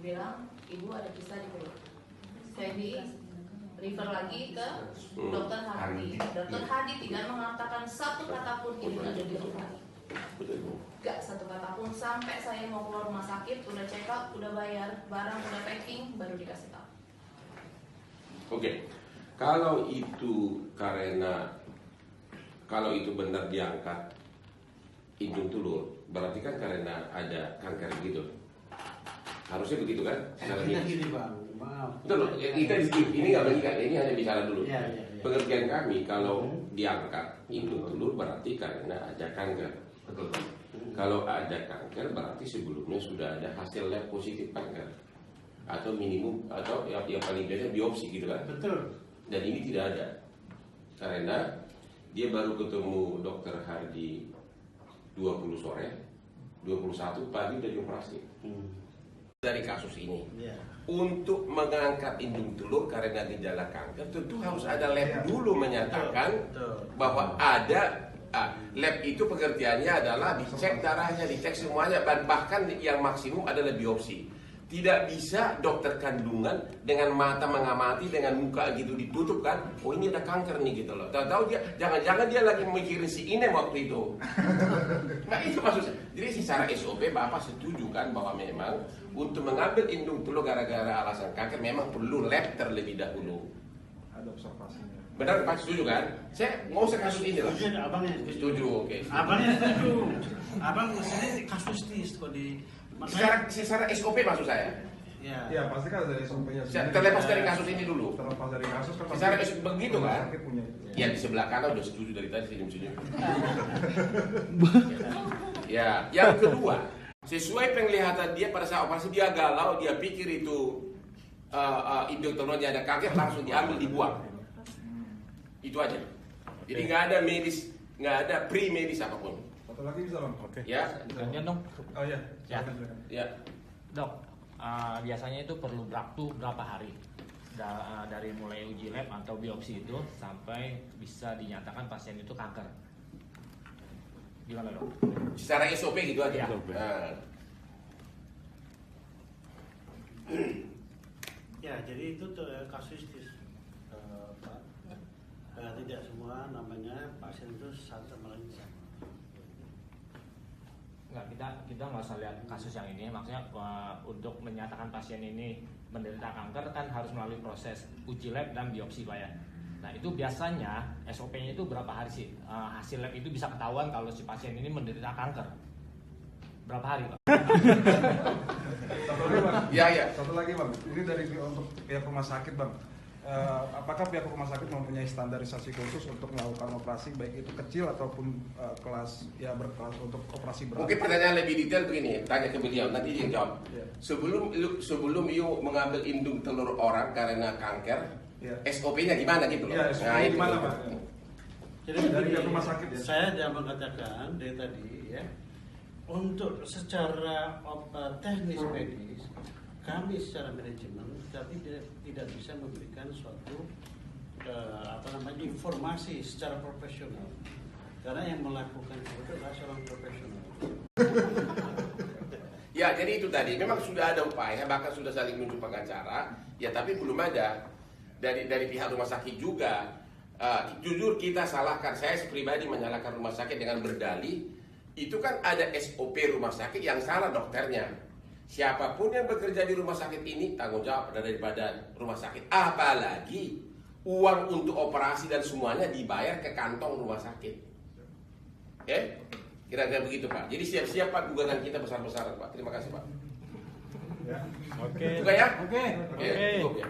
dibilang ibu ada kisah di perut. Saya di refer lagi ke dokter Hadi. Dokter Hadi tidak mengatakan satu kata pun ibu ada di rumah. Gak satu kata pun, sampai saya mau keluar rumah sakit, udah check up, udah bayar, barang udah packing, baru dikasih tahu. Oke. Kalau itu benar diangkat hidung tulur, berarti kan karena ada kanker gitu. Harusnya begitu kan? Gini Bang, maaf. Betul, ini nggak mengikat, ini hanya bicara dulu. Ya. Pengertian kami kalau diangkat hidung tulur berarti karena ada kanker. Betul. Kalau ada kanker berarti sebelumnya sudah ada hasil lab positif kanker atau minimum atau yang paling biasa biopsi gitu kan. Betul. Dan ini tidak ada karena dia baru ketemu dokter Hardi 20 sore, 21 pagi udah dioperasi. Dari kasus ini untuk mengangkat hidung telur karena gejala kanker tentu harus ada lab dulu menyatakan bahwa ada lab itu pengertiannya adalah dicek darahnya, dicek semuanya, dan bahkan yang maksimum adalah biopsi. Tidak bisa dokter kandungan dengan mata mengamati dengan muka gitu ditutup kan, oh ini ada kanker nih gitu loh. Tahu dia, jangan-jangan dia lagi mikirin si Inem waktu itu. Nah itu maksudnya. Jadi secara SOP Bapak setuju kan bahwa memang untuk mengambil indung telur gara-gara alasan kanker memang perlu lab terlebih dahulu. Ada observasinya. Benar Pak, setuju kan? Saya mau kasus ini lah. Setuju, abangnya Setuju, oke. Abangnya setuju. Abang sendiri kasustis kok di. Secara SOP maksud saya. Ya pasti kan dari SOP-nya. Terlepas dari kasus ini dulu. Terlepas dari kasus kan. Secara SOP begitu kan? Punya. Ya di sebelah kanan udah setuju dari tadi senyum-senyum. Ya, yang kedua, sesuai penglihatan dia pada saat operasi dia galau, dia pikir itu hidung telurnya ada kanker, langsung diambil dibuang. Itu aja. Jadi nggak ada medis, nggak ada pre-medis apapun. Satu lagi bisa Bang? Oke. Ya. Gantian dong. Oh iya. Ya. Ya. Dok, biasanya itu perlu waktu berapa hari dari mulai uji lab atau biopsi itu sampai bisa dinyatakan pasien itu kanker? Gimana dok? Secara SOP gitu aja. Ya. Nah. Ya, jadi itu kasustis, Pak. Tidak semua namanya pasien itu satu sama lain sama. Nggak, kita nggak usah lihat kasus yang ini. Maksudnya untuk menyatakan pasien ini menderita kanker kan harus melalui proses uji lab dan biopsi Pak ya. Nah itu biasanya SOP-nya itu berapa hari sih hasil lab itu bisa ketahuan kalau si pasien ini menderita kanker? Berapa hari Pak? Satu lagi Bang. Ya. Satu lagi Bang. Ini dari untuk pihak rumah sakit Bang. Apakah pihak rumah sakit mempunyai standarisasi khusus untuk melakukan operasi baik itu kecil ataupun kelas ya berkelas untuk operasi berat? Mungkin pertanyaan lebih detail begini, tanya ke beliau, nanti dia jawab. Ya. Sebelum you mengambil indung telur orang karena kanker, Ya. SOP-nya gimana gitu loh? Iya, SOP-nya itu. gimana Pak? Jadi Dari begini, pihak rumah sakit ya? saya sudah mengatakan dari tadi ya, untuk secara teknis medis kami secara manajemen tapi tidak bisa memberikan suatu informasi secara profesional karena yang melakukan itu adalah seorang profesional. Ya, jadi itu tadi. Memang sudah ada upaya, bahkan sudah saling menunjuk pengacara, ya tapi belum ada dari pihak rumah sakit juga. Jujur kita salahkan, saya pribadi menyalahkan rumah sakit dengan berdalih itu kan ada SOP rumah sakit yang salah dokternya. Siapapun yang bekerja di rumah sakit ini tanggung jawab daripada rumah sakit. Apalagi uang untuk operasi dan semuanya dibayar ke kantong rumah sakit. Oke? Kira-kira begitu Pak. Jadi siap-siap Pak gugatan kita besar-besaran Pak. Terima kasih Pak. Ya. Oke. Juga ya? Oke. Cukup ya.